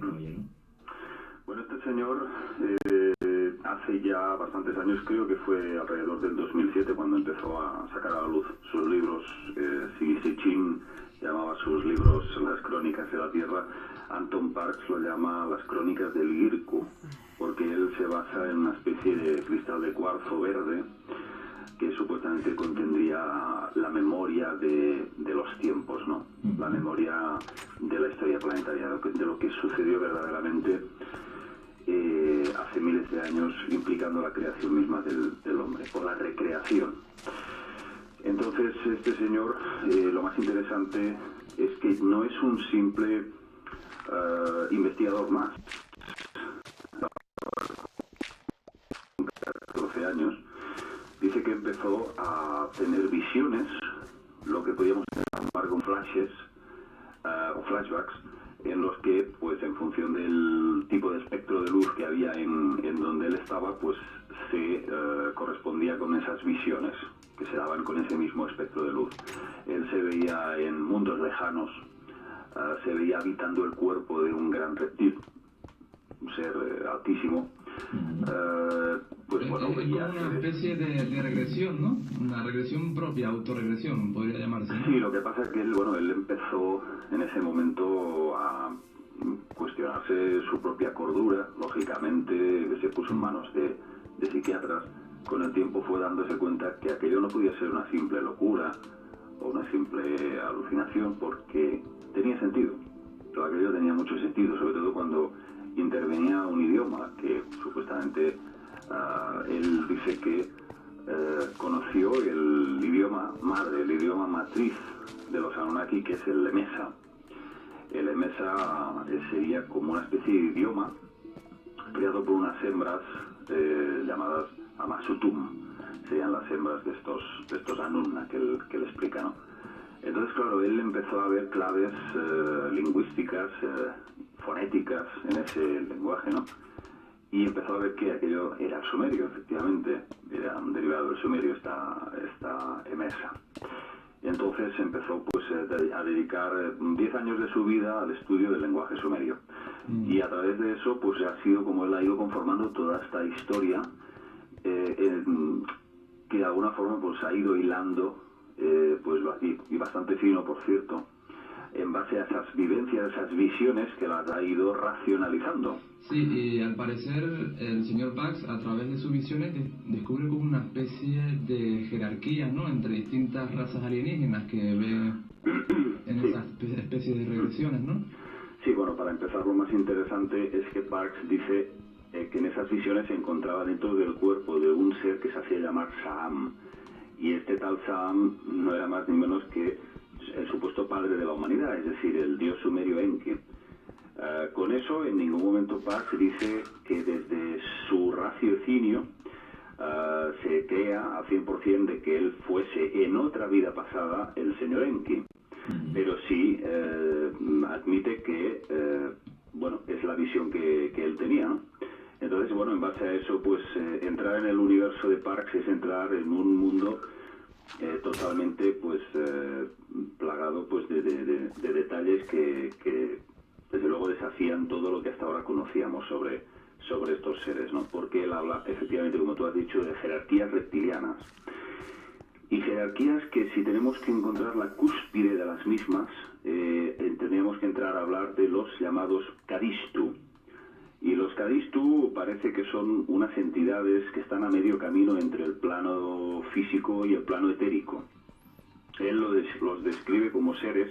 incluye, ¿no? Bueno, este señor hace ya bastantes años, creo que fue alrededor del 2007 cuando empezó a sacar a la luz sus libros. Sigi Sichin llamaba sus libros Las Crónicas de la Tierra. Anton Parks lo llama Las Crónicas del Girku, porque él se basa en una especie de cristal de cuarzo verde que supuestamente contendría la memoria de los tiempos, ¿no? La memoria de la historia planetaria, de lo que sucedió verdaderamente hace miles de años, implicando la creación misma del hombre, o la recreación. Entonces, este señor, lo más interesante es que no es un simple investigador más. 12 años, dice que empezó a tener visiones, lo que podríamos llamar con flashes o flashbacks, en los que, pues en función del tipo de espectro de luz que había en donde él estaba, pues se correspondía con esas visiones que se daban con ese mismo espectro de luz. Él se veía en mundos lejanos, se veía habitando el cuerpo de un gran reptil, un ser altísimo. Pues bueno, veía como una especie de regresión, ¿no? Una regresión propia, autorregresión, podría llamarse, ¿no? Sí, lo que pasa es que él empezó en ese momento a cuestionarse su propia cordura, lógicamente se puso en manos de psiquiatras. Con el tiempo fue dándose cuenta que aquello no podía ser una simple locura o una simple alucinación, porque tenía sentido. Todo aquello tenía mucho sentido, sobre todo cuando intervenía un idioma que supuestamente él dice que conoció el idioma madre, el idioma matriz de los Anunnaki, que es el Lemesa. El Lemesa sería como una especie de idioma creado por unas hembras llamadas Amasutum. Serían las hembras de estos Anunna que él explica, ¿no? Entonces, claro, él empezó a ver claves lingüísticas, fonéticas en ese lenguaje, ¿no? Y empezó a ver que aquello era el sumerio, efectivamente, era un derivado del sumerio, esta emesa. Entonces empezó pues a dedicar 10 años de su vida al estudio del lenguaje sumerio. Y a través de eso pues ha sido como él ha ido conformando toda esta historia que de alguna forma pues ha ido hilando pues y bastante fino, por cierto, en base a esas vivencias, esas visiones que las ha ido racionalizando. Sí, y al parecer el señor Parks, a través de sus visiones, descubre como una especie de jerarquía, ¿no?, entre distintas razas alienígenas que ve en sí. esas especies de regresiones, ¿no? Sí, bueno, para empezar, lo más interesante es que Parks dice que en esas visiones se encontraba dentro del cuerpo de un ser que se hacía llamar Saam. Y este tal Saam no era más ni menos que el supuesto padre de la humanidad, es decir, el dios sumerio Enki. Con eso, en ningún momento Parks dice que desde su raciocinio se crea al 100% de que él fuese en otra vida pasada el señor Enki, pero sí admite que bueno, es la visión que él tenía, ¿no? Entonces, bueno, en base a eso, pues entrar en el universo de Parks es entrar en un mundo totalmente pues plagado pues de detalles que desde luego desafían todo lo que hasta ahora conocíamos sobre estos seres, ¿no? Porque él habla, efectivamente, como tú has dicho, de jerarquías reptilianas. Y jerarquías que, si tenemos que encontrar la cúspide de las mismas, tendríamos que entrar a hablar de los llamados Kadistu. Y los Kadistu parece que son unas entidades que están a medio camino entre el plano físico y el plano etérico. Él los describe como seres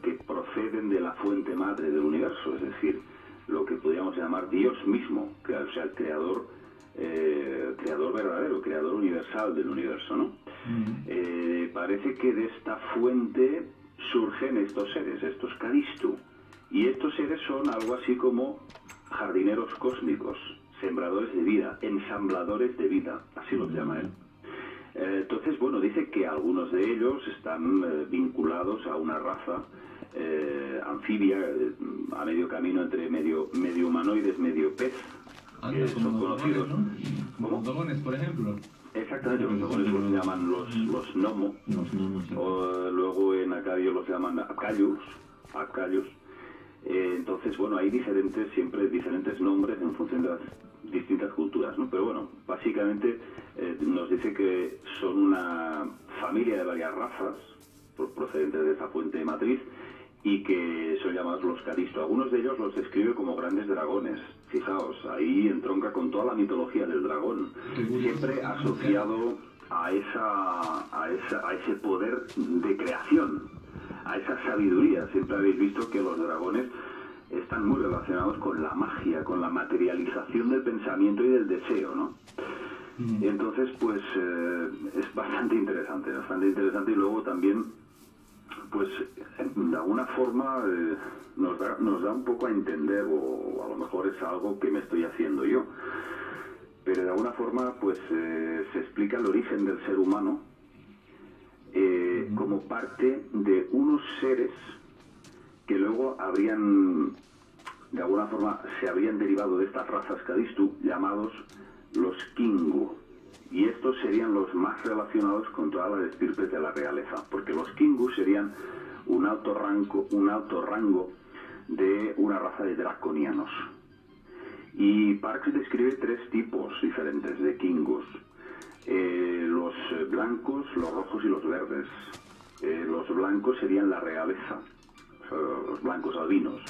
que proceden de la fuente madre del universo, es decir, lo que podríamos llamar Dios mismo, o sea, el creador verdadero, creador universal del universo, ¿no? Parece que de esta fuente surgen estos seres, estos Kadistu, y estos seres son algo así como jardineros cósmicos, sembradores de vida, ensambladores de vida, así los llama él. Entonces, bueno, dice que algunos de ellos están vinculados a una raza anfibia, a medio camino entre medio humanoides, medio pez, que son conocidos, ¿no? Como dogones, por ejemplo. Exactamente, los dogones los llaman los Nomo, Los gnomos, sí. o luego en Acadio los llaman Acayus, Entonces, bueno, hay siempre diferentes nombres en función de las distintas culturas, ¿no? Pero bueno, básicamente nos dice que son una familia de varias razas, procedentes de esa fuente matriz, y que son llamados los Calisto. Algunos de ellos los describe como grandes dragones. Fijaos, ahí entronca con toda la mitología del dragón, siempre asociado a ese poder de creación, a esa sabiduría. Siempre habéis visto que los dragones están muy relacionados con la magia, con la materialización del pensamiento y del deseo, ¿no? Entonces, pues es bastante interesante, y luego también, pues de alguna forma nos da un poco a entender, o a lo mejor es algo que me estoy haciendo yo, pero de alguna forma pues se explica el origen del ser humano como parte de unos seres que luego de alguna forma se habrían derivado de estas razas Calisto, llamados los Kingu. Y estos serían los más relacionados con todas las estirpes de la realeza, porque los Kingu serían un alto rango de una raza de draconianos. Y Parks describe 3 tipos diferentes de Kingus: los blancos, los rojos y los verdes. Los blancos serían la realeza, los blancos albinos.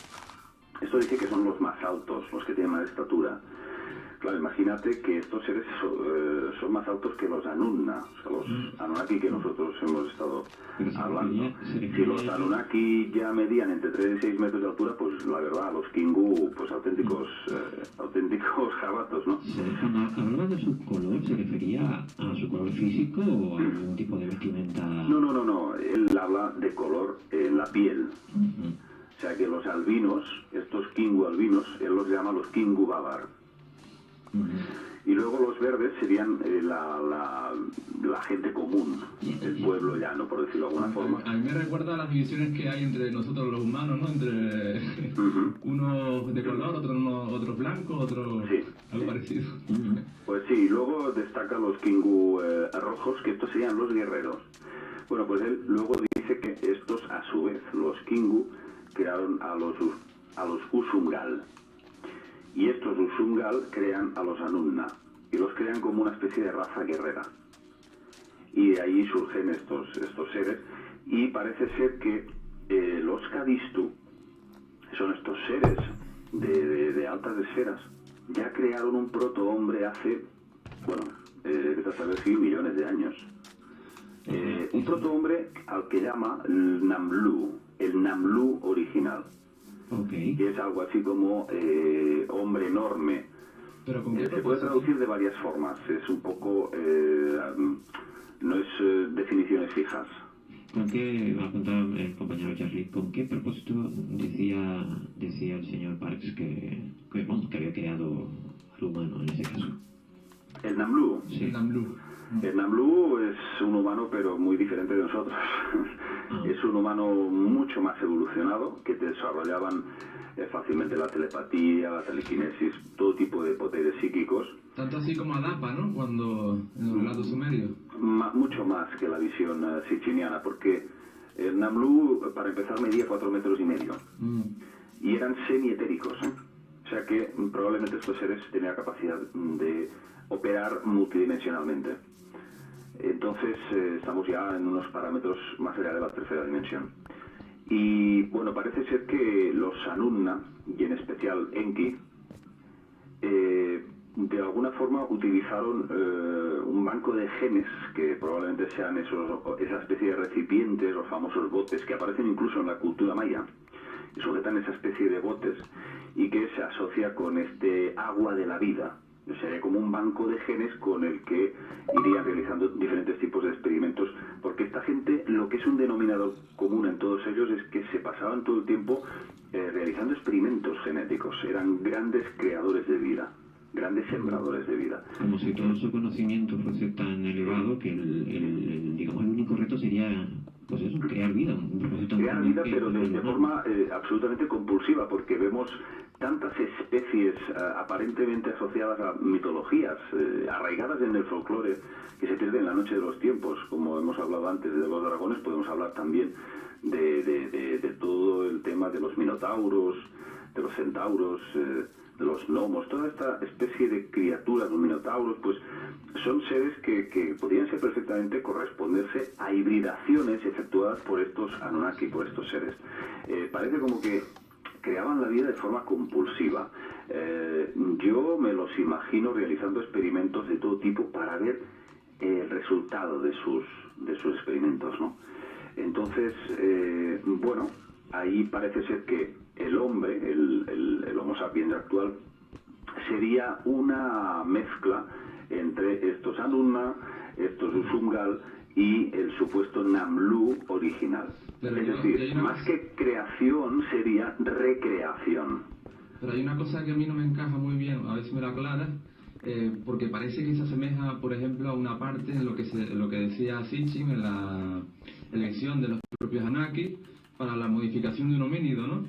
Esto dice que son los más altos, los que tienen más estatura. Claro, imagínate que estos seres son más altos que los Anunna, o sea, los Anunnaki que nosotros hemos estado hablando. Si los Anunnaki ya medían entre 3 y 6 metros de altura, pues la verdad, los Kingu, pues auténticos jabatos, ¿no? Cuando hablaba de su color, ¿se refería a su color físico o a algún tipo de vestimenta? No. Él habla de color en la piel. O sea que los albinos, estos Kingu albinos, él los llama los Kingu Babar. Y luego los verdes serían la gente común, el pueblo llano, por decirlo de alguna forma. A mí me recuerda a las divisiones que hay entre nosotros los humanos, ¿no? Entre unos de color, otros blancos, otros algo parecido. Pues sí, luego destaca los Kingu rojos, que estos serían los guerreros. Bueno, pues él luego dice que estos, a su vez, los Kingu, crearon a los Usungal. Y estos Usungal crean a los Anunna, y los crean como una especie de raza guerrera. Y de ahí surgen estos seres, y parece ser que los Calisto son estos seres de altas esferas. Ya crearon un protohombre hace, vete a saber si millones de años. Un protohombre al que llama el Namlu original. Que es algo así como hombre enorme. ¿Pero con qué se puede traducir de varias formas. Es un poco... no es definiciones fijas. ¿Con qué, va a contar el compañero Charlie, con qué propósito decía el señor Parks que había creado al humano en ese caso? El Namlu. Sí. El Namlu es un humano, pero muy diferente de nosotros. Es un humano mucho más evolucionado, que desarrollaban fácilmente la telepatía, la telequinesis, todo tipo de poderes psíquicos. Tanto así como Adapa, ¿no? Cuando en el relato sumerio. Mucho más que la visión siciliana, porque el Namlu, para empezar, medía 4,5 metros. Y eran semietéricos, O sea que probablemente estos seres tenían capacidad de operar multidimensionalmente. Entonces estamos ya en unos parámetros más allá de la tercera dimensión. Y bueno, parece ser que los Anunna, y en especial Enki, de alguna forma utilizaron un banco de genes, que probablemente sean esa especie de recipientes, los famosos botes, que aparecen incluso en la cultura maya, y sujetan esa especie de botes, y que se asocia con este agua de la vida. Sería como un banco de genes con el que irían realizando diferentes tipos de experimentos, porque esta gente, lo que es un denominador común en todos ellos es que se pasaban todo el tiempo realizando experimentos genéticos. Eran grandes creadores de vida, grandes sembradores de vida. Como si todo su conocimiento fuese tan elevado que el único reto sería, pues eso, crear vida. Crear vida, pero de forma absolutamente compulsiva, porque vemos tantas especies aparentemente asociadas a mitologías, arraigadas en el folclore, que se pierden en la noche de los tiempos. Como hemos hablado antes de los dragones, podemos hablar también de todo el tema de los minotauros, de los centauros, de los gnomos, toda esta especie de criaturas, los minotauros, pues son seres que podrían ser perfectamente corresponderse a hibridaciones efectuadas por estos Anunnaki, por estos seres. Parece como que creaban la vida de forma compulsiva. Yo me los imagino realizando experimentos de todo tipo para ver el resultado de sus experimentos, ¿no? Entonces, bueno, ahí parece ser que el hombre, el Homo sapiens actual, sería una mezcla entre estos Anunna, estos Usungal y el supuesto Namlu original. Pero es decir, más que creación sería recreación. Pero hay una cosa que a mí no me encaja muy bien, a ver si me la aclaras, porque parece que se asemeja, por ejemplo, a una parte en lo que decía Sitchin en la elección de los propios Anunnaki para la modificación de un homínido, ¿no?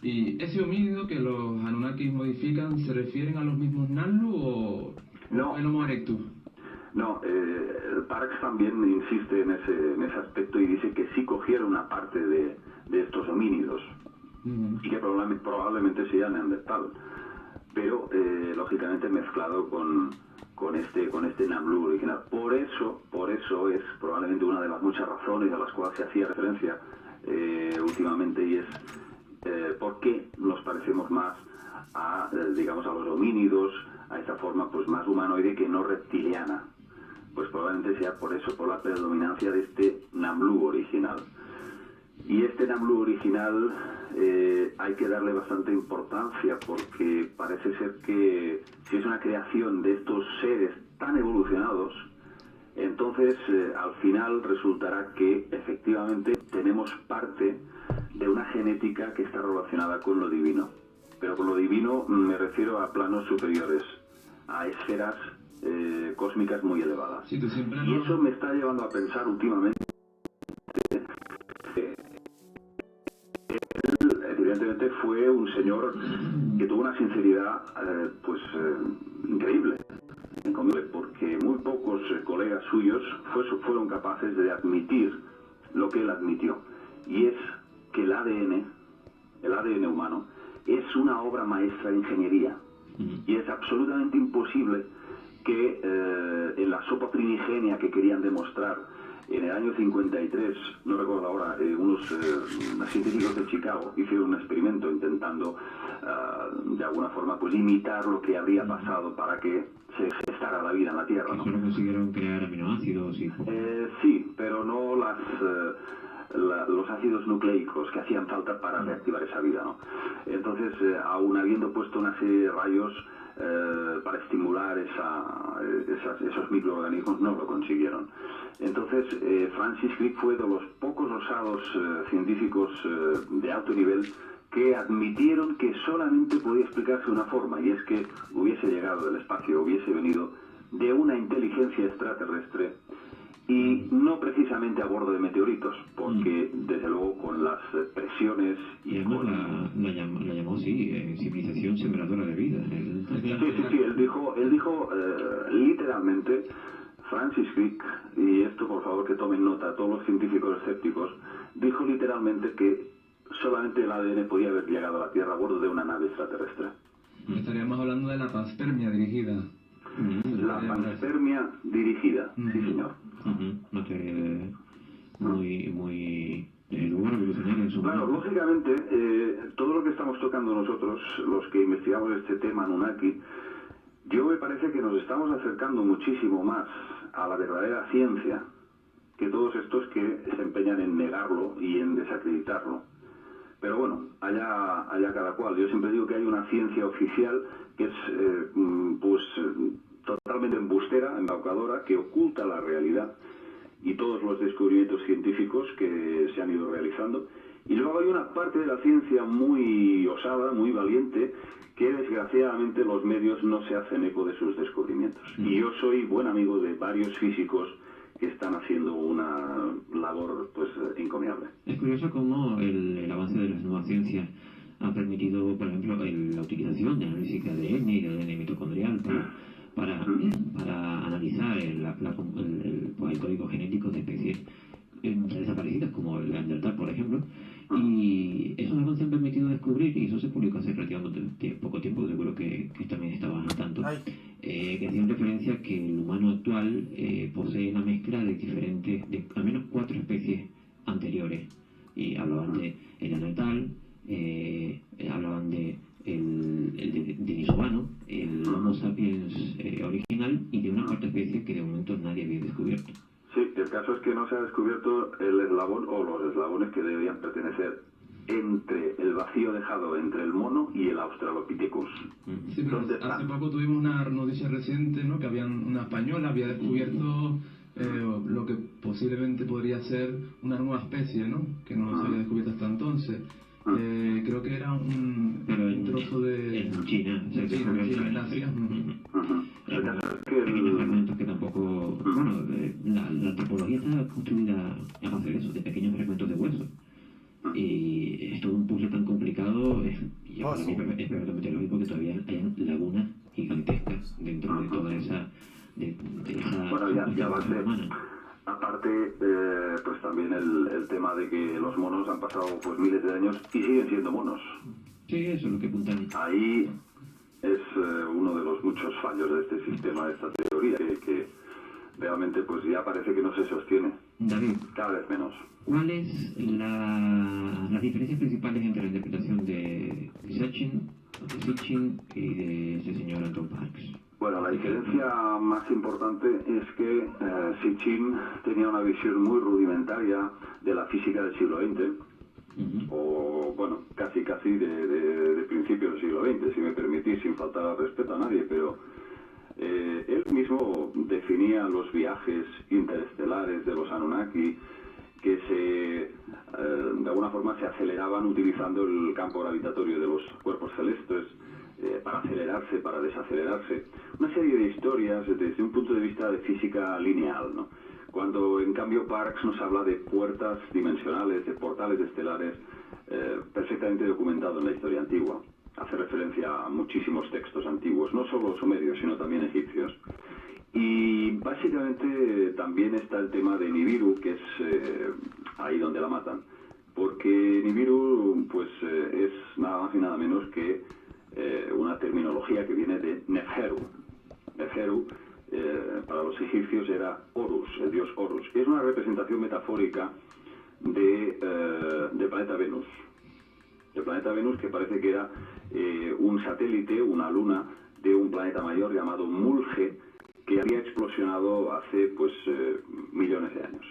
Y ese homínido que los Anunnaki modifican, ¿se refieren a los mismos Namlu o no, el Homo erectus? No, Parks también insiste en ese aspecto y dice que sí cogieron una parte de estos homínidos y que probablemente sea neandertal, pero lógicamente mezclado con este Namlu original. Por eso es probablemente una de las muchas razones a las cuales se hacía referencia últimamente, y es por qué nos parecemos más a, digamos, a los homínidos, a esta forma pues más humanoide que no reptiliana. Pues probablemente sea por eso, por la predominancia de este Namlu original. Y este Namlu original hay que darle bastante importancia, porque parece ser que si es una creación de estos seres tan evolucionados, entonces al final resultará que efectivamente tenemos parte de una genética que está relacionada con lo divino. Pero con lo divino me refiero a planos superiores, a esferas cósmicas muy elevadas. Sí, y eso me está llevando a pensar últimamente que él evidentemente fue un señor que tuvo una sinceridad increíble, porque muy pocos colegas suyos fueron capaces de admitir lo que él admitió, y es que el ADN humano es una obra maestra de ingeniería, y es absolutamente imposible que en la sopa primigenia que querían demostrar en el año 53, no recuerdo ahora, unos científicos de Chicago hicieron un experimento intentando de alguna forma pues imitar lo que habría pasado para que se gestara la vida en la Tierra, ¿no? Solo consiguieron crear aminoácidos y... sí, pero no los ácidos nucleicos que hacían falta para reactivar esa vida, ¿no? Entonces, aún habiendo puesto una serie de rayos para estimular esos microorganismos, no lo consiguieron. Entonces, Francis Crick fue de los pocos osados científicos de alto nivel que admitieron que solamente podía explicarse de una forma, y es que hubiese llegado del espacio, hubiese venido de una inteligencia extraterrestre, y no precisamente a bordo de meteoritos, porque desde luego con las presiones y además la llamó así, civilización sembradora de vida. Sí, él dijo literalmente, Francis Crick, y esto por favor que tomen nota todos los científicos escépticos, dijo literalmente que solamente el ADN podía haber llegado a la Tierra a bordo de una nave extraterrestre. Estaríamos hablando de la panspermia dirigida. La panspermia dirigida, sí señor. Una teoría muy revolucionaria en su Claro, momento. lógicamente, todo lo que estamos tocando nosotros, los que investigamos este tema Anunnaki, yo me parece que nos estamos acercando muchísimo más a la verdadera ciencia que todos estos que se empeñan en negarlo y en desacreditarlo. Pero bueno, allá cada cual. Yo siempre digo que hay una ciencia oficial que es totalmente embustera, embaucadora, que oculta la realidad y todos los descubrimientos científicos que se han ido realizando. Y luego hay una parte de la ciencia muy osada, muy valiente, que desgraciadamente los medios no se hacen eco de sus descubrimientos. Y yo soy buen amigo de varios físicos que están haciendo una labor encomiable. Es curioso cómo el avance de las nuevas ciencias ha permitido, por ejemplo, la utilización de análisis de ADN y de ADN mitocondrial para analizar el código genético de especies desaparecidas, como el Neandertal, por ejemplo, y esos avances han permitido descubrir, y eso se publicó hace relativamente poco tiempo, seguro que también estabas al tanto, que hacían referencia a que el humano actual posee la mezcla de diferentes, de al menos 4 especies anteriores, y hablaban de el Neandertal, hablaban de el denisovano, el Homo sapiens original, y de una cuarta especie que de momento nadie había descubierto. Sí, el caso es que no se ha descubierto el eslabón o los eslabones que deberían pertenecer entre el vacío dejado entre el mono y el Australopithecus. Sí, pero hace poco tuvimos una noticia reciente, ¿no? Que una española había descubierto lo que posiblemente podría ser una nueva especie, ¿no? Que no se había descubierto hasta entonces. Creo que era un trozo de... En China, en Asia. Pequeños fragmentos que tampoco... Bueno, la antropología está construida a base de eso, de pequeños fragmentos de hueso. Y es todo un puzzle tan complicado, y para mí es perfectamente lógico que todavía hayan lagunas gigantescas dentro de toda esa... de esa bueno, ya va a ser. Aparte, pues también el tema de que los monos han pasado pues miles de años y siguen siendo monos. Sí, eso es lo que apuntan. Ahí es uno de los muchos fallos de este sistema, de esta teoría, que realmente pues ya parece que no se sostiene. David, cada vez menos. ¿Cuáles las diferencias principales entre la interpretación de Sitchin y de ese señor Anton Parks? Bueno, la diferencia más importante es que Sitchin tenía una visión muy rudimentaria de la física del siglo XX, o bueno, casi de principios del siglo XX, si me permitís, sin faltar al respeto a nadie, pero él mismo definía los viajes interestelares de los Anunnaki, que de alguna forma se aceleraban utilizando el campo gravitatorio de los cuerpos celestes, para acelerarse, para desacelerarse. Una serie de historias desde un punto de vista de física lineal, ¿no? Cuando en cambio Parks nos habla de puertas dimensionales, de portales estelares, perfectamente documentado en la historia antigua. Hace referencia a muchísimos textos antiguos, no solo sumerios, sino también egipcios. Y básicamente también está el tema de Nibiru, que es ahí donde la matan. Porque Nibiru pues es nada más y nada menos que una terminología que viene de Neferu. Neferu, para los egipcios, era Horus, el dios Horus. Es una representación metafórica de planeta Venus. El planeta Venus, que parece que era un satélite, una luna, de un planeta mayor llamado Mulge, que había explosionado hace pues millones de años.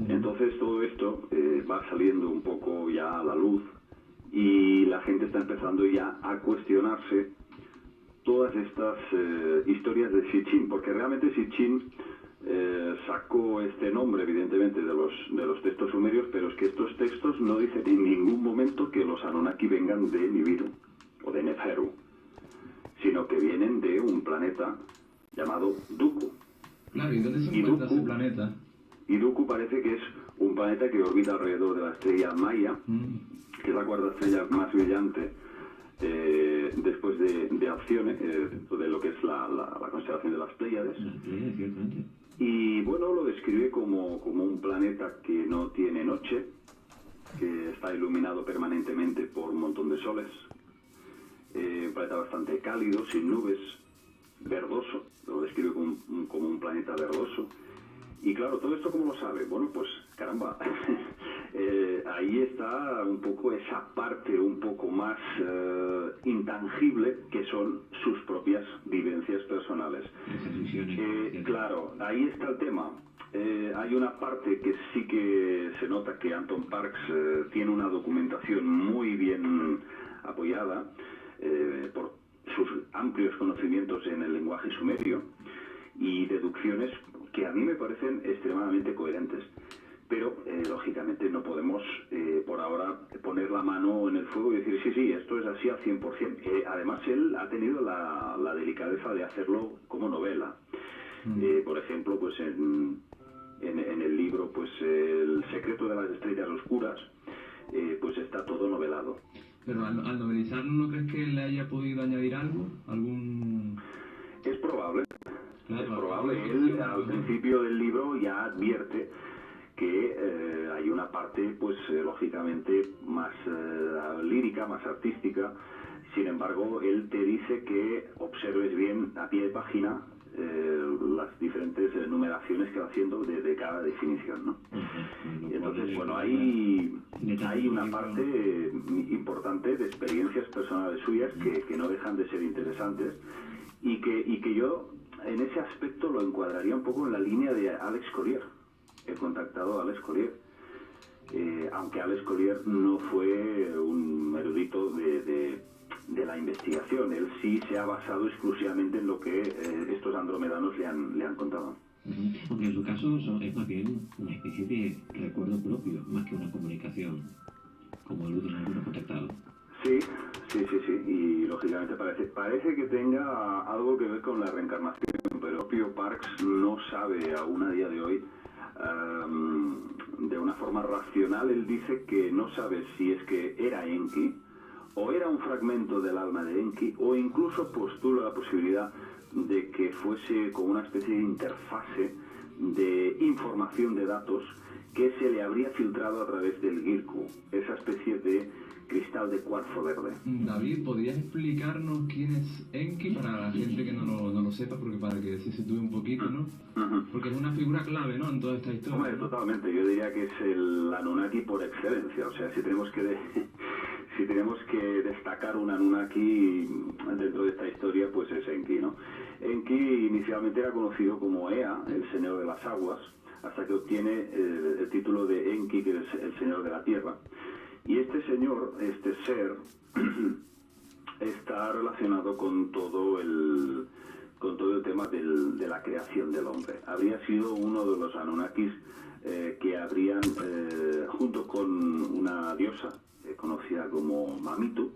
Entonces todo esto va saliendo un poco ya a la luz, y la gente está empezando ya a cuestionarse todas estas historias de Sitchin, porque realmente Sitchin sacó este nombre evidentemente de los textos sumerios, pero es que estos textos no dicen en ningún momento que los Anunnaki vengan de Nibiru o de Neferu, sino que vienen de un planeta llamado Dooku. Claro, ¿y dónde se encuentra ese planeta? Y Dooku parece que es un planeta que orbita alrededor de la estrella Maya, que es la cuarta estrella más brillante después de Alcione, dentro de lo que es la constelación de las Pléyades. Y bueno, lo describe como un planeta que no tiene noche, que está iluminado permanentemente por un montón de soles, un planeta bastante cálido, sin nubes, verdoso, lo describe como un planeta verdoso. Y claro, ¿todo esto cómo lo sabe? Bueno, pues caramba, ahí está un poco esa parte un poco más intangible, que son sus propias vivencias personales. Claro, ahí está el tema. Hay una parte que sí que se nota que Anton Parks tiene una documentación muy bien apoyada por sus amplios conocimientos en el lenguaje sumerio y deducciones que a mí me parecen extremadamente coherentes. Pero, lógicamente, no podemos por ahora poner la mano en el fuego y decir, sí, esto es así al 100%. Además, él ha tenido la delicadeza de hacerlo como novela. Por ejemplo, pues en el libro, pues El secreto de las estrellas oscuras, pues está todo novelado. Pero al novelizarlo, ¿no crees que le haya podido añadir algo? Es probable. Claro, es probable. Él al principio del libro ya advierte que hay una parte, pues lógicamente, más lírica, más artística. Sin embargo, él te dice que observes bien a pie de página las diferentes numeraciones que va haciendo de cada definición, ¿no? Y entonces, bueno, hay una parte importante de experiencias personales suyas que no dejan de ser interesantes y que yo en ese aspecto lo encuadraría un poco en la línea de Alex Collier. He contactado a Alex Collier, aunque Alex Collier no fue un erudito de la investigación. Él sí se ha basado exclusivamente en lo que estos andromedanos le han contado. Aunque en su caso es más bien una especie de recuerdo propio, más que una comunicación, como aluden algunos contactados. Sí, y lógicamente parece que tenga algo que ver con la reencarnación, pero el propio Parkes no sabe aún a día de hoy, de una forma racional. Él dice que no sabe si es que era Enki, o era un fragmento del alma de Enki, o incluso postula la posibilidad de que fuese como una especie de interfase de información de datos que se le habría filtrado a través del Girku, esa especie de cristal de cuarzo verde. David, ¿podrías explicarnos quién es Enki para la gente que no lo sepa, porque para que se sitúe un poquito, ¿no? Porque es una figura clave, ¿no?, en toda esta historia. Hombre, totalmente. Yo diría que es el Anunnaki por excelencia. O sea, si tenemos que destacar un Anunnaki dentro de esta historia, pues es Enki, ¿no? Enki inicialmente era conocido como Ea, el señor de las aguas, hasta que obtiene el título de Enki, que es el señor de la tierra. Y este señor, este ser, está relacionado con todo el tema de la creación del hombre. Habría sido uno de los Anunnakis que habrían, junto con una diosa conocida como Mamitu,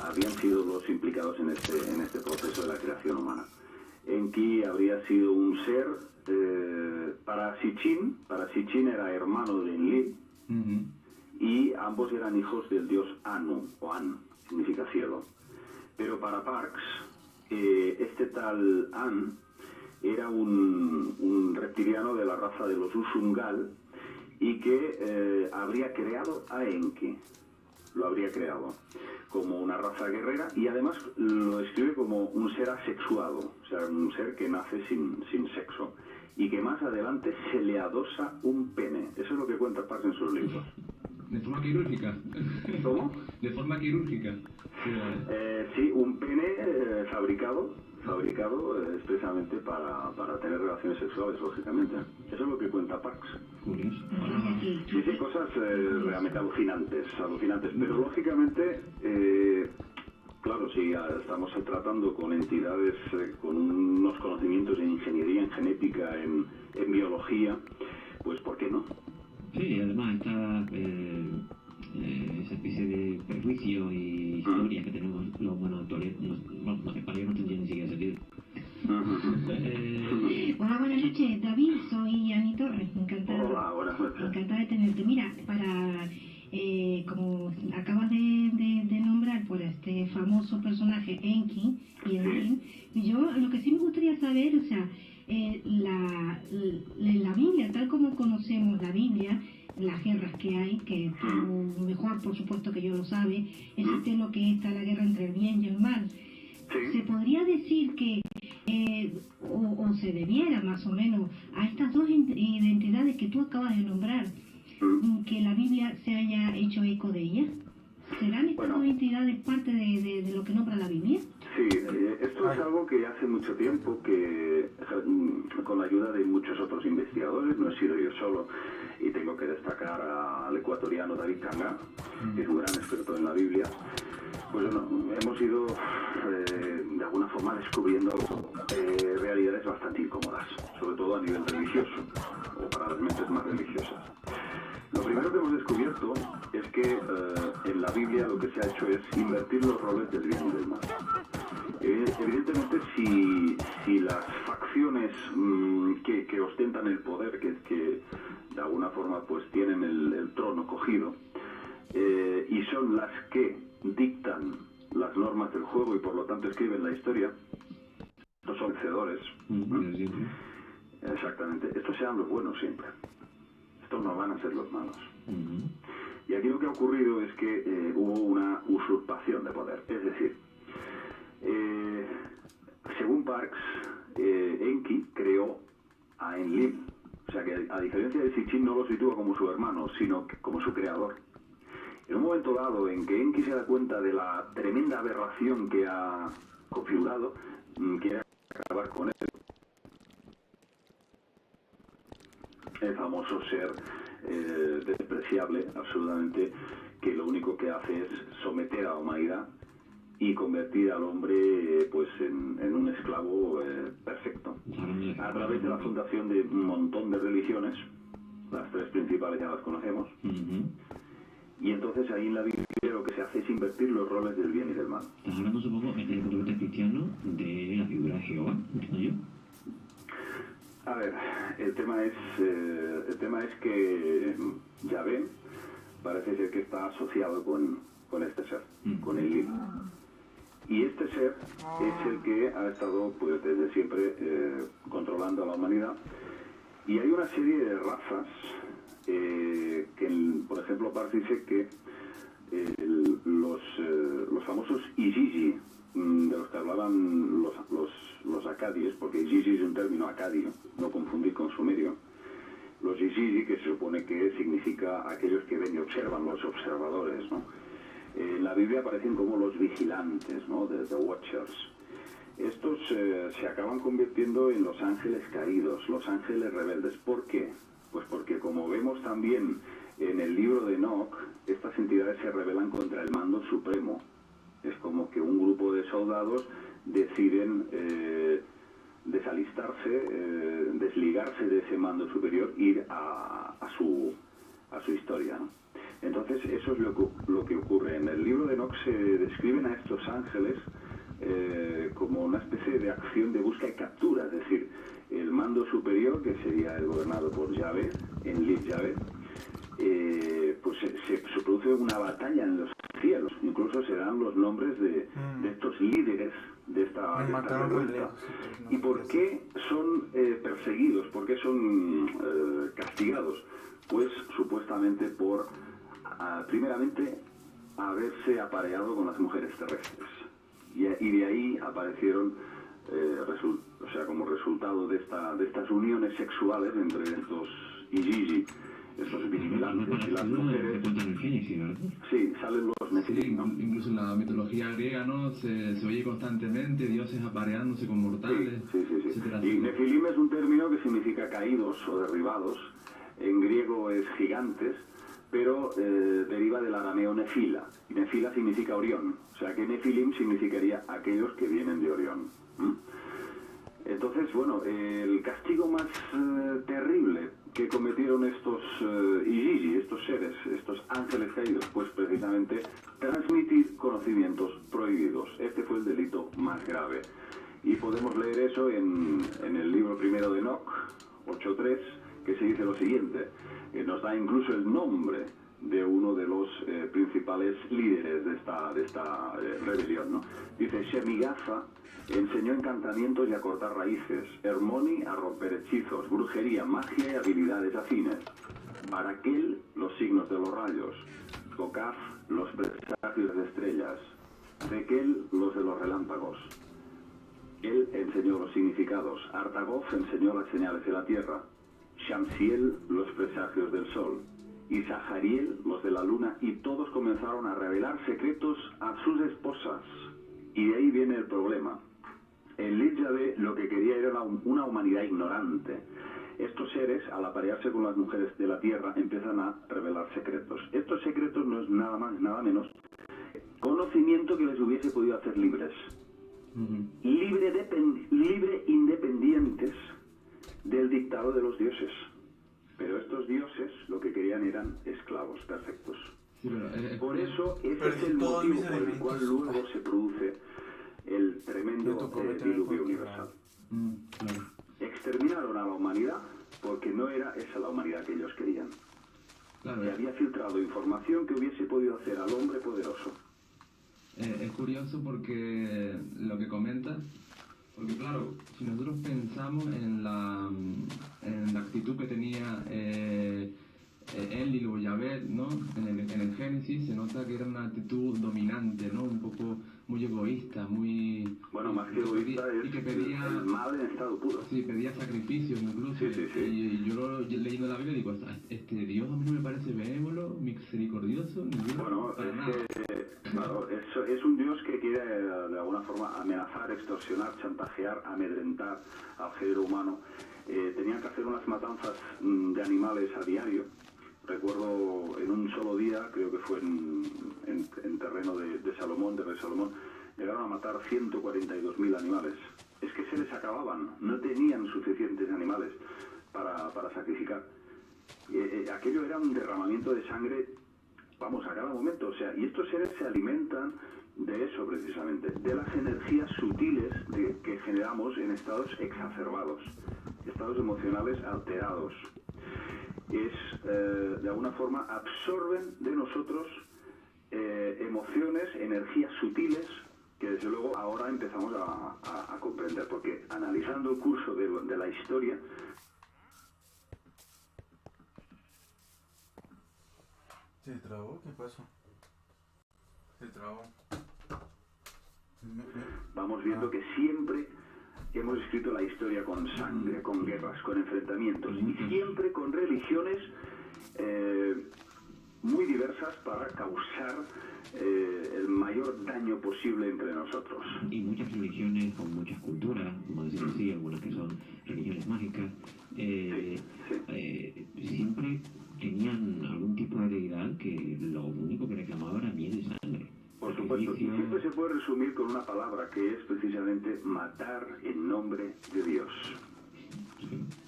habrían sido los implicados en este proceso de la creación humana. Enki habría sido un ser, para Sitchin era hermano de Enlil, y ambos eran hijos del dios Anu, o An, significa cielo. Pero para Parkes, este tal An era un reptiliano de la raza de los Usungal y que habría creado a Enki. Lo habría creado como una raza guerrera y además lo describe como un ser asexuado, o sea, un ser que nace sin sexo y que más adelante se le adosa un pene. Eso es lo que cuenta Parkes en sus libros. ¿De forma quirúrgica? ¿Cómo? ¿De forma quirúrgica? Sí, un pene fabricado expresamente para tener relaciones sexuales, lógicamente. Eso es lo que cuenta Parkes. Curioso. Sí, cosas realmente alucinantes, pero lógicamente, claro, si estamos tratando con entidades con unos conocimientos en ingeniería, en genética, en biología, pues ¿por qué no? Sí, además está esa especie de prejuicio y historia que tenemos los humanos actuales, para ellos no tendría ni siquiera sentido. Hola, buenas noches, David, soy Ani Torres, encantada. Hola, buenas noches. Encantada de tenerte. Mira, como acabas de nombrar por este famoso personaje Enki y Enlil, yo lo que sí me gustaría saber, o sea, la Biblia, tal como conocemos la Biblia, las guerras que hay, que tú mejor por supuesto que yo lo sabe, existe lo que está la guerra entre el bien y el mal. ¿Se podría decir que, o se debiera más o menos, a estas dos identidades que tú acabas de nombrar, que la Biblia se haya hecho eco de ellas? ¿Serán estas dos entidades parte de lo que nombra la Biblia? Sí, esto es algo que hace mucho tiempo que, con la ayuda de muchos otros investigadores, no he sido yo solo, y tengo que destacar al ecuatoriano David Kanga, que es un gran experto en la Biblia, pues bueno, hemos ido de alguna forma descubriendo realidades bastante incómodas, sobre todo a nivel religioso, o para las mentes más religiosas. Lo primero que hemos descubierto es que en la Biblia lo que se ha hecho es invertir los roles del bien y del mal. Evidentemente, si las facciones que ostentan el poder, que de alguna forma pues tienen el trono cogido, y son las que dictan las normas del juego y por lo tanto escriben la historia, no son vencedores. Exactamente. Estos serán los buenos siempre. Estos no van a ser los malos. Y aquí lo que ha ocurrido es que hubo una usurpación de poder. Es decir, según Parks, Enki creó a Enlil. O sea que a diferencia de Sitchin no lo sitúa como su hermano, sino como su creador. En un momento dado en que Enki se da cuenta de la tremenda aberración que ha configurado, quiere acabar con él. El famoso ser despreciable, absolutamente, que lo único que hace es someter a la humanidad y convertir al hombre pues en un esclavo perfecto. A través de la fundación de un montón de religiones, las tres principales ya las conocemos, y entonces ahí en la Biblia lo que se hace es invertir los roles del bien y del mal. Estás hablando, supongo, desde el punto de vista cristiano, de la figura de Jehová, entiendo yo. A ver, el tema es que Yahvé parece ser que está asociado con este ser, con el Enlil. Y este ser es el que ha estado pues desde siempre controlando a la humanidad. Y hay una serie de razas que, por ejemplo, Parks dice que los famosos Igigi, de los que hablaban los acadios, porque Igigi es un término acadio, no confundir con sumerio. Los Igigi, que se supone que significa aquellos que ven y observan, los observadores, ¿no? En la Biblia aparecen como los vigilantes, ¿no? The Watchers. Estos se acaban convirtiendo en los ángeles caídos, los ángeles rebeldes. ¿Por qué? Pues porque, como vemos también en el libro de Enoch, estas entidades se rebelan contra el mando supremo. Es como que un grupo de soldados deciden desalistarse, desligarse de ese mando superior, ir a su historia, ¿no? Entonces eso es lo que ocurre. En el libro de Enoch se describen a estos ángeles como una especie de acción de búsqueda y captura, es decir, el mando superior, que sería el gobernado por Yahvé, Enlil Yahvé, pues se produce una batalla en los cielos. Incluso se dan los nombres de estos líderes de esta revuelta. ¿Y por qué son perseguidos? ¿Por qué son castigados? Pues supuestamente por, primeramente, haberse apareado con las mujeres terrestres. Y de ahí aparecieron, como resultado de estas uniones sexuales entre estos Igigi, estos vigilantes y las mujeres. Sí, salen los Nefilim, ¿no? Incluso en la mitología griega, ¿no? Se oye constantemente dioses apareándose con mortales. Sí. Y Nefilim es un término que significa caídos o derribados. En griego es gigantes, pero deriva del arameo Nefila. Y Nefila significa Orión. O sea que Nefilim significaría aquellos que vienen de Orión. Entonces, bueno, el castigo más terrible que cometieron estos Igigi, estos seres, estos ángeles caídos, pues precisamente transmitir conocimientos prohibidos. Este fue el delito más grave. Y podemos leer eso en el libro primero de Enoch, 8.3, que se dice lo siguiente, que nos da incluso el nombre de uno de los principales líderes de esta rebelión, ¿no? Dice: Shemigaza enseñó encantamientos y a cortar raíces, Hermoni a romper hechizos, brujería, magia y habilidades afines, Baraquel los signos de los rayos, Gokaf los presagios de estrellas, Zekel los de los relámpagos. Él enseñó los significados, Artagof enseñó las señales de la tierra, Shamsiel los presagios del sol, y Sahariel los de la luna, y todos comenzaron a revelar secretos a sus esposas. Y de ahí viene el problema. Enlil Yahvé lo que quería era una humanidad ignorante. Estos seres, al aparearse con las mujeres de la tierra, empiezan a revelar secretos. Estos secretos no es nada más, nada menos conocimiento que les hubiese podido hacer libres. Libre independientes del dictado de los dioses. Pero estos dioses lo que querían eran esclavos perfectos. Por eso ese es el motivo por el cual luego se produce el tremendo diluvio universal. Exterminaron a la humanidad porque no era esa la humanidad que ellos querían. Y había filtrado información que hubiese podido hacer al hombre poderoso. Es curioso porque lo que comenta Porque claro, si nosotros pensamos en la actitud que tenía Enlil o Yahvé, ¿no? En el Génesis se nota que era una actitud dominante, ¿no? Un poco muy egoísta, muy... Bueno, más que egoísta es que pedía, el mal en estado puro. Sí, pedía sacrificios incluso. Sí. Y yo leyendo la Biblia digo, Dios a mí no me parece benévolo, misericordioso, ni Dios bueno, para nada. Claro, es un Dios que quiere de alguna forma amenazar, extorsionar, chantajear, amedrentar al género humano. Tenían que hacer unas matanzas de animales a diario. Recuerdo en un solo día, creo que fue en terreno de Salomón, de rey Salomón, llegaron a matar 142.000 animales. Es que se les acababan, no tenían suficientes animales para sacrificar. Aquello era un derramamiento de sangre, vamos, a cada momento. O sea, y estos seres se alimentan de eso precisamente, de las energías sutiles que generamos en estados exacerbados, estados emocionales alterados. De alguna forma absorben de nosotros emociones, energías sutiles que desde luego ahora empezamos a comprender, porque analizando el curso de la historia... ¿Se trabó? ¿Qué pasó? Se trabó. Vamos viendo que siempre hemos escrito la historia con sangre, con guerras, con enfrentamientos, y siempre con religiones muy diversas para causar el mayor daño posible entre nosotros. Y muchas religiones con muchas culturas, como decir así, algunas que son religiones mágicas, siempre tenían algún tipo de deidad que lo único que reclamaba era miel y sangre. Por supuesto, y siempre se puede resumir con una palabra que es precisamente matar en nombre de Dios.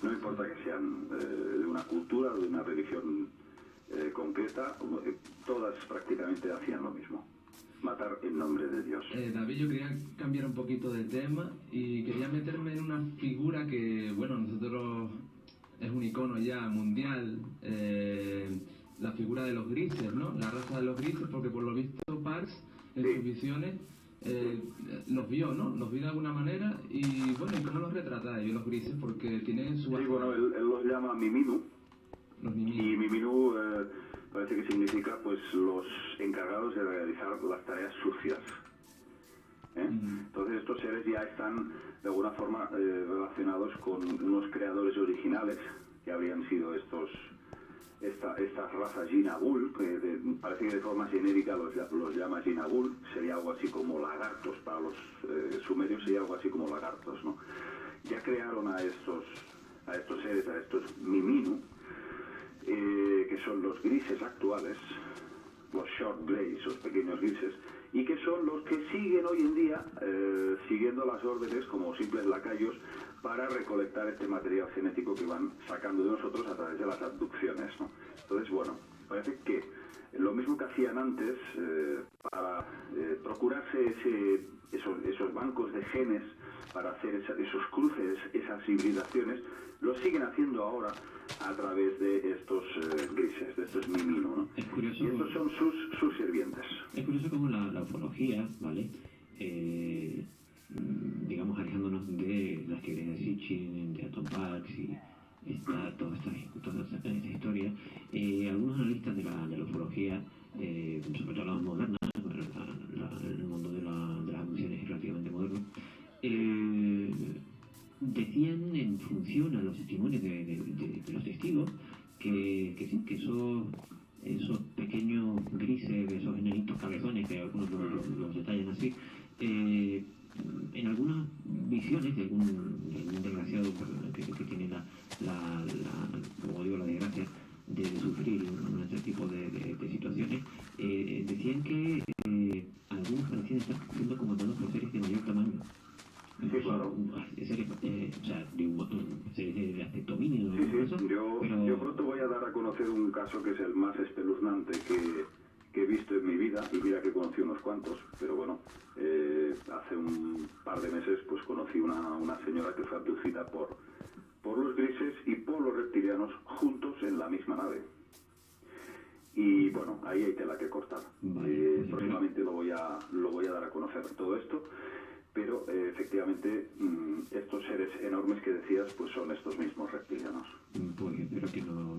No importa que sean de una cultura o de una religión concreta, todas prácticamente hacían lo mismo. Matar en nombre de Dios. David, yo quería cambiar un poquito de tema y quería meterme en una figura que, bueno, nosotros es un icono ya mundial, la figura de los grises, ¿no? La raza de los grises, porque por lo visto Parks en sus visiones los vio, ¿no? Los vio de alguna manera y, bueno, ¿y cómo los retrata ellos los grises? Porque tienen su... Sí, bueno, él los llama Miminu. Los Miminu. Y Miminu parece que significa, pues, los encargados de realizar las tareas sucias. Entonces estos seres ya están de alguna forma relacionados con unos creadores originales que habrían sido estas razas Jinagul, que parece que de forma genérica los llama Jinagul, sería algo así como lagartos, para los sumerios sería algo así como lagartos, ¿no? Ya crearon a estos seres, a estos Miminu, que son los grises actuales, los short greys, los pequeños grises, y que son los que siguen hoy en día siguiendo las órdenes como simples lacayos para recolectar este material genético que van sacando de nosotros a través de las abducciones, ¿no? Entonces, bueno, parece que lo mismo que hacían antes para procurarse esos bancos de genes para hacer esos cruces, esas hibridaciones, lo siguen haciendo ahora a través de estos grises, de estos Miminu, ¿no? Es curioso, y estos son sus sirvientes. Es curioso como la ufología, ¿vale? Digamos, alejándonos de las teorías de Sitchin, de Atom Parks y toda esta historia, algunos analistas de la ufología, sobre todo la moderna, el mundo de las abducciones es relativamente moderno, decían en función a los testimonios de los testigos que esos pequeños grises, esos enanitos cabezones, que algunos los detallan así, en algunas visiones de algún desgraciado que tiene como digo, la desgracia de sufrir este tipo de situaciones, decían que algunos parecían estar siendo comandados por seres de mayor tamaño. Sí, claro. Series, o sea, series de aspecto mínimo. Sí, yo pronto voy a dar a conocer un caso que es el más espeluznante que he visto en mi vida, y mira que conocí unos cuantos, pero bueno, hace un par de meses pues conocí una señora que fue abducida por los grises y por los reptilianos juntos en la misma nave. Y bueno, ahí hay tela que cortar. Próximamente lo voy a dar a conocer todo esto. pero efectivamente estos seres enormes que decías pues son estos mismos reptilianos. Pues espero que no...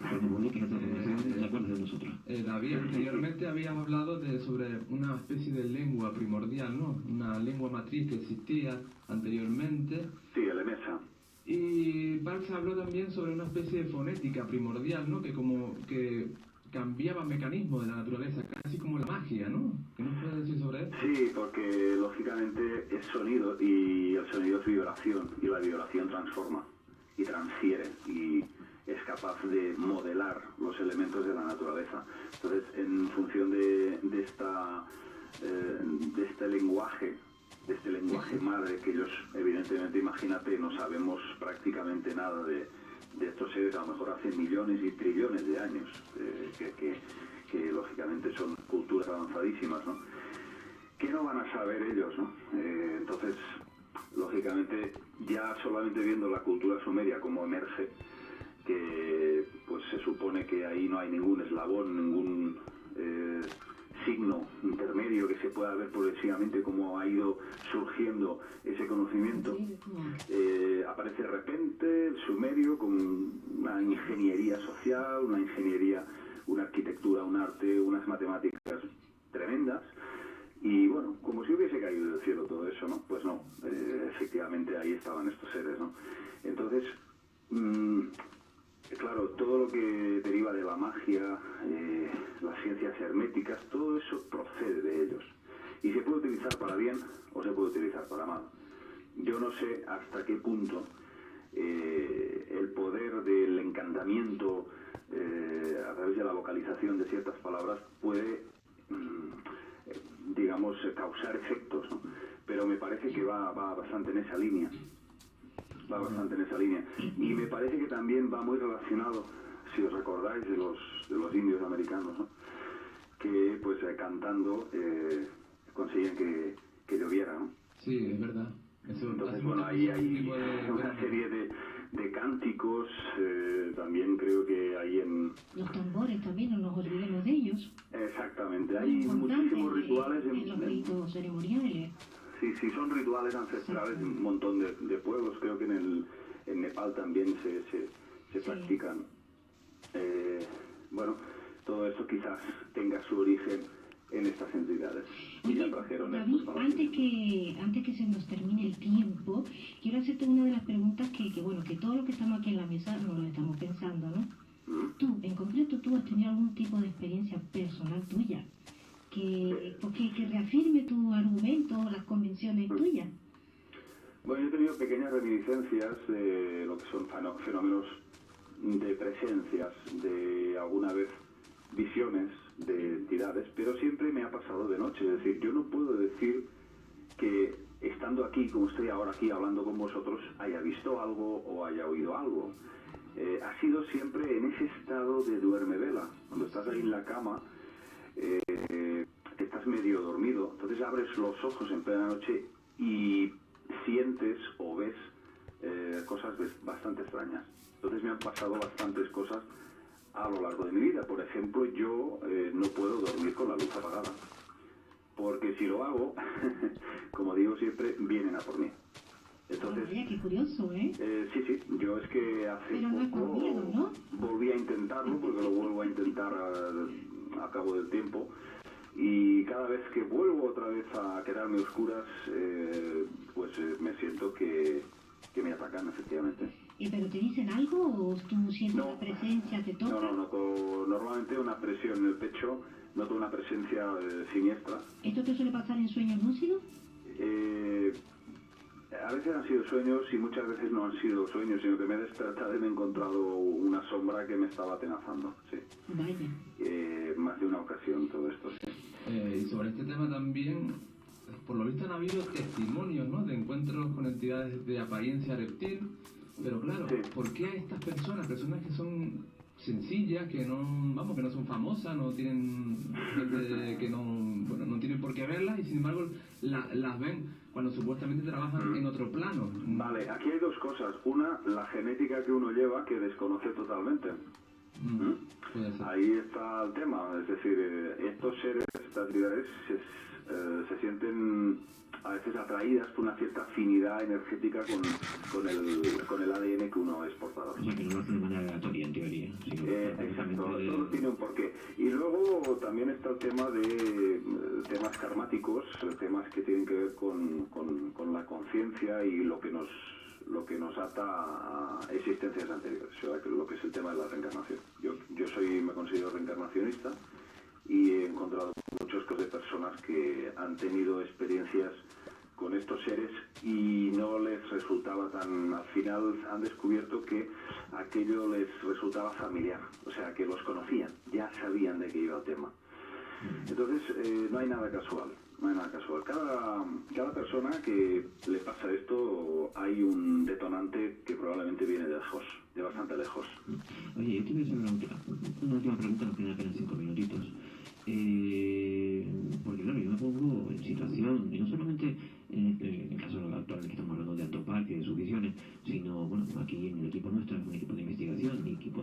¿Te acuerdas de nosotros? David, anteriormente habías hablado sobre una especie de lengua primordial, ¿no? Una lengua matriz que existía anteriormente. Sí, el Emesa. Y Barthes habló también sobre una especie de fonética primordial, ¿no? Que cambiaba mecanismos de la naturaleza, casi como la magia, ¿no? ¿Qué nos puedes decir sobre eso? Sí, porque lógicamente es sonido y el sonido es vibración y la vibración transforma y transfiere y es capaz de modelar los elementos de la naturaleza. Entonces, en función de este lenguaje madre, que ellos evidentemente, imagínate, no sabemos prácticamente nada de estos seres, a lo mejor hace millones y trillones de años, que lógicamente son culturas avanzadísimas, ¿no? ¿Qué no van a saber ellos, no? Entonces, lógicamente, ya solamente viendo la cultura sumeria como emerge, que pues se supone que ahí no hay ningún eslabón, ningún signo intermedio que se pueda ver progresivamente cómo ha ido surgiendo ese conocimiento. Aparece de repente el sumerio con una ingeniería social, una ingeniería, una arquitectura, un arte, unas matemáticas tremendas, y bueno, como si hubiese caído del cielo todo eso, ¿no? Pues no, efectivamente ahí estaban estos seres, ¿no? Entonces, claro, todo lo que deriva de la magia, las ciencias herméticas, todo eso procede de ellos. Y se puede utilizar para bien o se puede utilizar para mal. Yo no sé hasta qué punto el poder del encantamiento a través de la vocalización de ciertas palabras puede, digamos, causar efectos, ¿no? Pero me parece que va bastante en esa línea. Va bastante en esa línea. Y me parece que también va muy relacionado, si os recordáis, de los indios americanos, ¿no? Que pues cantando consiguen que lloviera, ¿no? Sí, es verdad. Eso. Entonces, bueno, ahí hay una serie de cánticos, también creo que hay en... Los tambores también, no nos olvidemos de ellos. Exactamente, hay muchísimos rituales en los ritos ceremoniales. Sí, son rituales ancestrales en un montón de pueblos. Creo que en Nepal también se practican. Bueno, todo eso quizás tenga su origen en estas entidades. Oye, y ya trajeron David, antes que se nos termine el tiempo, quiero hacerte una de las preguntas que todo lo que estamos aquí en la mesa nos lo estamos pensando, ¿no? Tú, en concreto, ¿tú has tenido algún tipo de experiencia personal tuya que reafirme tu argumento o las convicciones tuyas? Bueno, yo he tenido pequeñas reminiscencias de lo que son fenómenos de presencias, de alguna vez visiones de entidades, pero siempre me ha pasado de noche. Es decir, yo no puedo decir que estando aquí, como estoy ahora aquí hablando con vosotros, haya visto algo o haya oído algo. Ha sido siempre en ese estado de duerme-vela. Cuando estás ahí en la cama, estás medio dormido, entonces abres los ojos en plena noche y sientes o ves cosas bastante extrañas. Entonces me han pasado bastantes cosas a lo largo de mi vida. Por ejemplo, yo no puedo dormir con la luz apagada, porque si lo hago, como digo siempre, vienen a por mí. Entonces, Vaya, qué curioso, ¿eh? Sí, yo es que hace Pero no es por miedo, ¿no? volví a intentarlo, porque lo vuelvo a intentar a cabo del tiempo, y cada vez que vuelvo otra vez a quedarme a oscuras, pues me siento que me atacan, efectivamente. ¿Pero te dicen algo o tú sientes la presencia, te toca? No, noto normalmente una presión en el pecho, noto una presencia siniestra. ¿Esto te suele pasar en sueños lúcidos? A veces han sido sueños y muchas veces no han sido sueños, sino que me he despertado y me he encontrado una sombra que me estaba atenazando, sí. Vaya. Más de una ocasión todo esto, sí. Y sobre este tema también, por lo visto han habido testimonios, ¿no?, de encuentros con entidades de apariencia reptil, pero claro, sí. ¿Por qué a estas personas que son sencillas, que no son famosas, no tienen que no tienen por qué verlas, y sin embargo las ven cuando supuestamente trabajan en otro plano? Vale, aquí hay dos cosas. Una, la genética que uno lleva, que desconoce totalmente. Ahí está el tema, es decir, estos seres, estas entidades se sienten a veces atraídas por una cierta afinidad energética con el ADN que uno es portador. O sea, que no lo hace de manera aleatoria, en teoría. Exacto, todo tiene un porqué. Y luego también está el tema de temas karmáticos, temas que tienen que ver con la conciencia y lo que nos ata a existencias anteriores, o sea, lo que es el tema de la reencarnación. Yo me considero reencarnacionista y he encontrado muchos casos de personas que han tenido experiencias con estos seres y no les resultaba al final han descubierto que aquello les resultaba familiar, o sea, que los conocían, ya sabían de qué iba el tema. Entonces, no hay nada casual. Cada persona que le pasa esto, hay un detonante que probablemente viene de lejos, de bastante lejos. Oye, yo te voy a hacer una última pregunta, nos quedan apenas 5 minutitos. Porque claro, yo me pongo en situación, y no solamente en el caso actual en el que estamos hablando de Anthro Park y de sus visiones, sino, bueno, aquí en el equipo nuestro, un equipo de investigación, y equipo